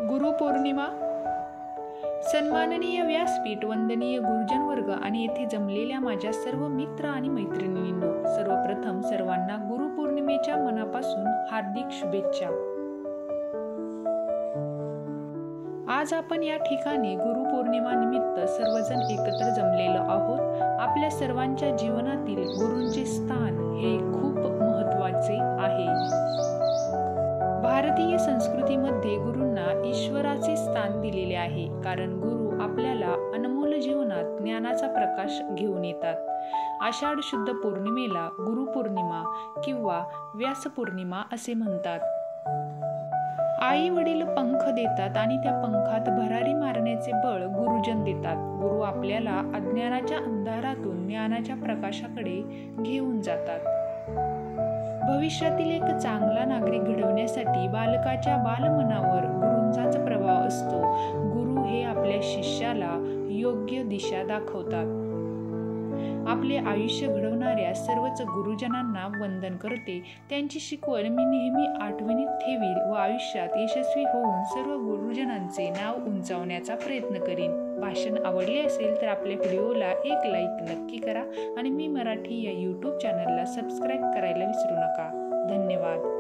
गुरुपौर्णिमा. सन्माननीय व्यासपीठ, वंदनीय गुरुजन वर्ग आणि येथे जमलेल्या माझ्या सर्व मित्र आणि मैत्रिणींनो, सर्वप्रथम सर्वांना गुरुपौर्णिमेच्या मनापासून हार्दिक शुभेच्छा. आज आपण या ठिकाणी गुरुपौर्णिमा निमित्त सर्वजण एकत्र जमलेलो आहोत. आपल्या सर्वांच्या जीवनातील गुरूंचे स्थान हे खूप महत्त्वाचे आहे. भारतीय संस्कृतीमध्ये गुरूंना ईश्वराचे स्थान दिलेले आहे, कारण गुरु आपल्याला अनमोल जीवनात ज्ञानाचा प्रकाश घेऊन येतात. आषाढ शुद्ध पौर्णिमेला गुरुपौर्णिमा किंवा व्यासपौर्णिमा असे म्हणतात. आई वडील पंख देतात आणि त्या पंखात भरारी मारण्याचे बळ गुरुजन देतात. गुरु आपल्याला अज्ञानाच्या अंधारातून ज्ञानाच्या प्रकाशाकडे घेऊन जातात. भविष्यातील एक चांगला नागरिक घडवण्यासाठी बालकाच्या बालमनावर गुरूंचाच प्रभाव असतो. गुरु हे आपल्या शिष्याला योग्य दिशा दाखवतात. आपले आयुष्य घडवणाऱ्या सर्वच गुरुजनांना वंदन करते. त्यांची शिकवण मी नेहमी आठवणीत ठेवील व आयुष्यात यशस्वी होऊन सर्व गुरुजनांचे नाव उंचावण्याचा प्रयत्न करीन. भाषण आवडले असेल तर आपल्या व्हिडिओला एक लाईक नक्की करा आणि मी मराठी या यूट्यूब चॅनलला सबस्क्राईब करायला विसरू नका. धन्यवाद.